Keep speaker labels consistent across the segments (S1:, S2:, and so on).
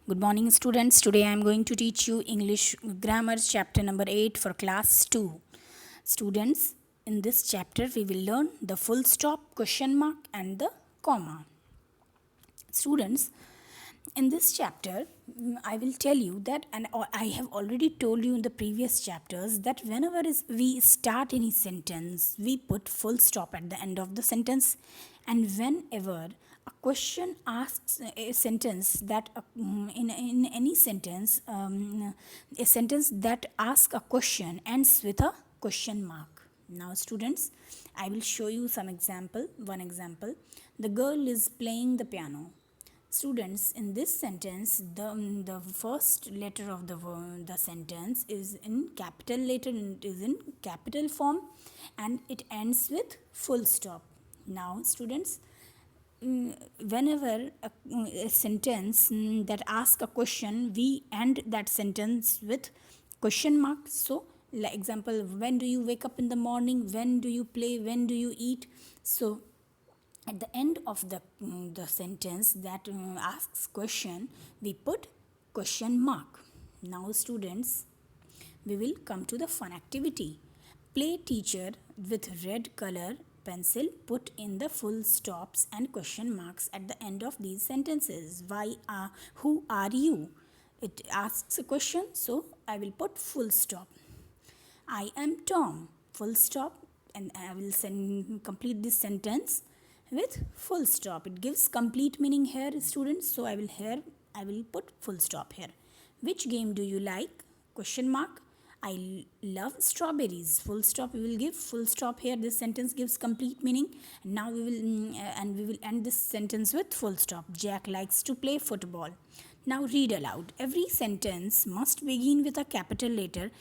S1: Good morning, students. Today I am going to teach you English Grammar chapter number 8 for class 2. Students, in this chapter we will learn the full stop, question mark and the comma. Students, in this chapter I will tell you that, and I have already told you in the previous chapters, that whenever we start any sentence we put full stop at the end of the sentence, and whenever a question asks a sentence that in any sentence, a sentence that asks a question ends with a question mark. Now students, I will show you some example. One example: the girl is playing the piano. Students, in this sentence, the first letter of the sentence is in capital letter, it is in capital form, and it ends with full stop. Now students, whenever a sentence that asks a question, we end that sentence with question mark. So like example, when do you wake up in the morning, when do you play, when do you eat? So at the end of the sentence that asks question, we put question mark. Now students, we will come to the fun activity. Play teacher with red color pencil put in the full stops and question marks at the end of these sentences. Who are you? It asks a question, so I will put full stop. I am Tom, full stop, and I will complete this sentence with full stop. It gives complete meaning here, students, so I will put full stop here. Which game do you like? Question mark. I love strawberries. Full stop. We will give full stop here. This sentence gives complete meaning. Now we will end this sentence with full stop. Jack likes to play football. Now read aloud. Every sentence must begin with a capital letter.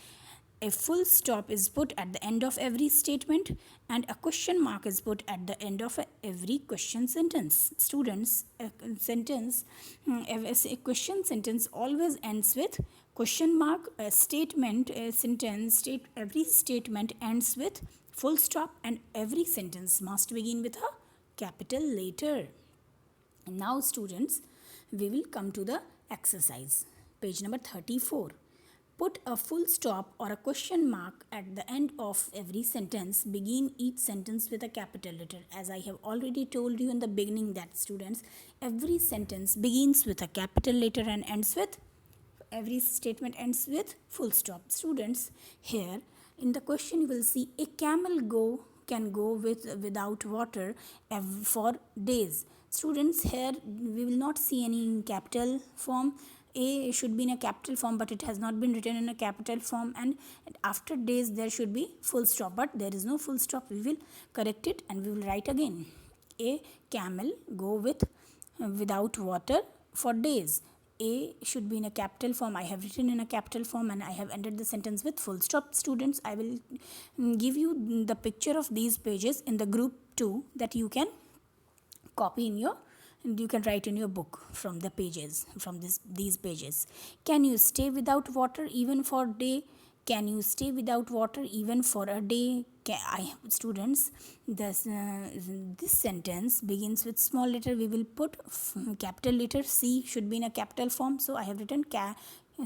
S1: A full stop is put at the end of every statement, and a question mark is put at the end of every question sentence. Students, a question sentence always ends with question mark. Every statement ends with full stop, and every sentence must begin with a capital letter. Now students, we will come to the exercise. Page number 34. Put a full stop or a question mark at the end of every sentence. Begin each sentence with a capital letter. As I have already told you in the beginning that students, every sentence begins with a capital letter and every statement ends with full stop. Students, here in the question you will see a camel can go without water for days. Students, here we will not see any capital form. A should be in a capital form, but it has not been written in a capital form, and after days there should be full stop, but there is no full stop. We will correct it and we will write again. A camel go without water for days. A should be in a capital form. I have written in a capital form and I have ended the sentence with full stop. Students, I will give you the picture of these pages in the group 2 that you can copy in your, and you can write in your book from the pages, from these pages. Can you stay without water even for a day? Can you stay without water even for a day? Students, this sentence begins with small letter. We will put capital letter. C should be in a capital form, so I have written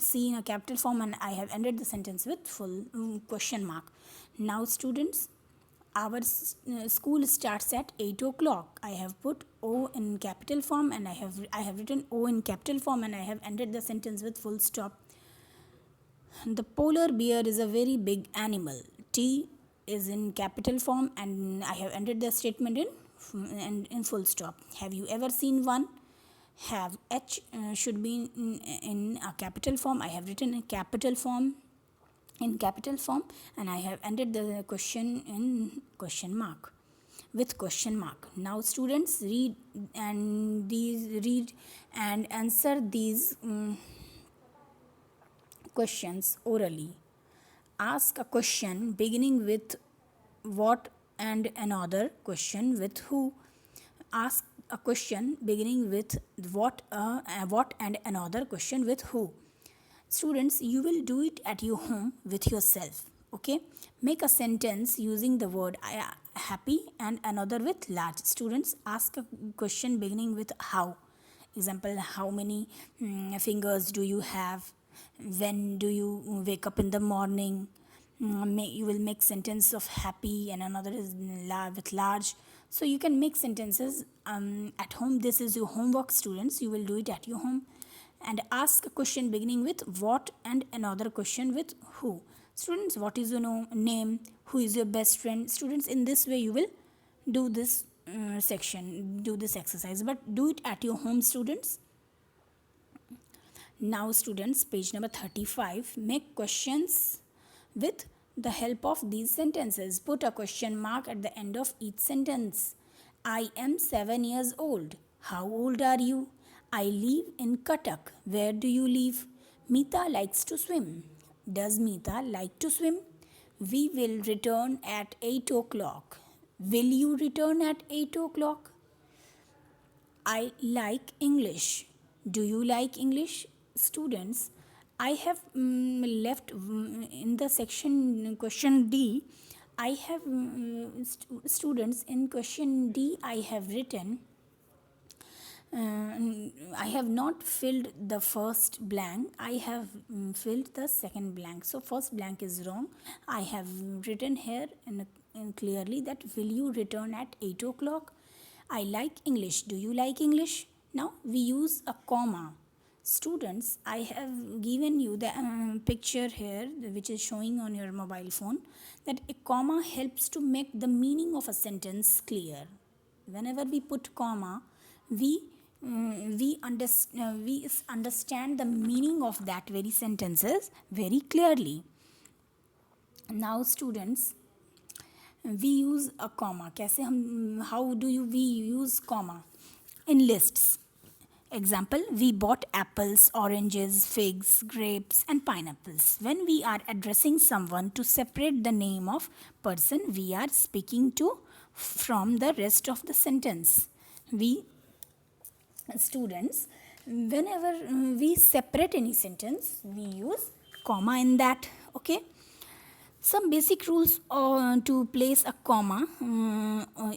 S1: C in a capital form, and I have ended the sentence with full question mark. Now students, our school starts at 8 o'clock. I have put O in capital form, and I have written O in capital form, and I have ended the sentence with full stop. The polar bear is a very big animal. T is in capital form, and I have ended the statement in full stop. Have you ever seen one? Have H should be in a capital form. I have written in capital form, and I have ended the question in question mark, with question mark. Now students, read and answer these questions orally. Ask a question beginning with what and another question with who. Ask a question beginning with what and another question with who. Students, you will do it at your home with yourself. Okay, make a sentence using the word happy and another with large. Students, ask a question beginning with how. Example, how many fingers do you have? When do you wake up in the morning? You will make sentence of happy, and another is with large. So you can make sentences at home. This is your homework, students. You will do it at your home. And ask a question beginning with what and another question with who. Students, what is your name? Who is your best friend? Students, in this way you will do this do this exercise, but do it at your home, students. Now students, page number 35, make questions with the help of these sentences. Put a question mark at the end of each sentence. I am 7 years old. How old are you? I live in Cuttack. Where do you live? Meeta likes to swim. Does Meeta like to swim? We will return at 8 o'clock. Will you return at 8 o'clock? I like English. Do you like English? Students, I have left in the section question D. I have students, in question D I have written, I have not filled the first blank. I have filled the second blank. So first blank is wrong. I have written here in clearly that will you return at 8 o'clock? I like English. Do you like English? Now we use a comma. Students, I have given you the picture here which is showing on your mobile phone, that a comma helps to make the meaning of a sentence clear. Whenever we put comma, we understand the meaning of that very sentences very clearly. Now students, we use a comma. How do we use comma? In lists. Example, we bought apples, oranges, figs, grapes and pineapples. When we are addressing someone, to separate the name of person we are speaking to from the rest of the sentence, students, whenever we separate any sentence, we use comma in that. Okay. Some basic rules to place a comma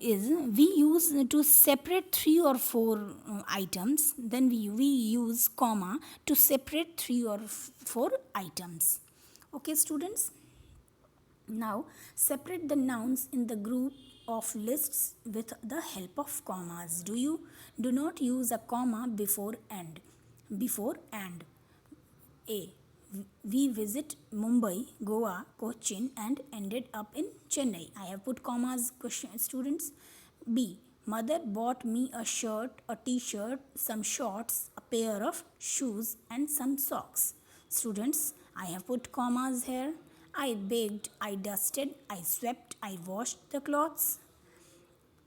S1: is we use to separate 3 or 4 items. Then we use comma to separate 3 or 4 items. Okay, students. Now separate the nouns in the group of lists with the help of commas. Do not use a comma before and. A. We visit Mumbai, Goa, Cochin and ended up in Chennai. I have put commas, students. B. Mother bought me a shirt, a t-shirt, some shorts, a pair of shoes and some socks. Students, I have put commas here. I baked, I dusted, I swept, I washed the clothes.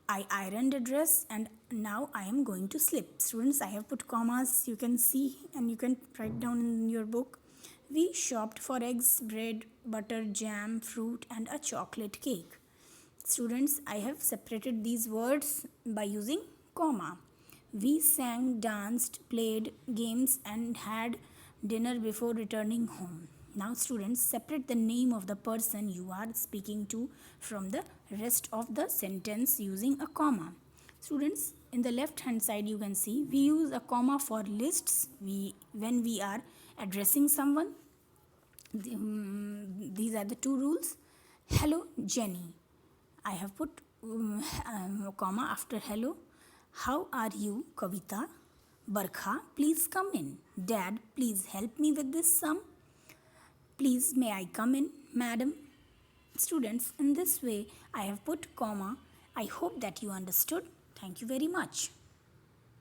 S1: I ironed a dress and now I am going to sleep. Students, I have put commas. You can see and you can write down in your book. We shopped for eggs, bread, butter, jam, fruit and a chocolate cake. Students, I have separated these words by using comma. We sang, danced, played games and had dinner before returning home. Now students, separate the name of the person you are speaking to from the rest of the sentence using a comma. Students, in the left hand side you can see we use a comma for lists when we are addressing someone. These are the 2 rules. Hello Jenny. I have put comma after hello. How are you Kavita? Barkha, please come in. Dad, please help me with this sum. Please, may I come in, madam? Students, in this way I have put comma. I hope that you understood. Thank you very much.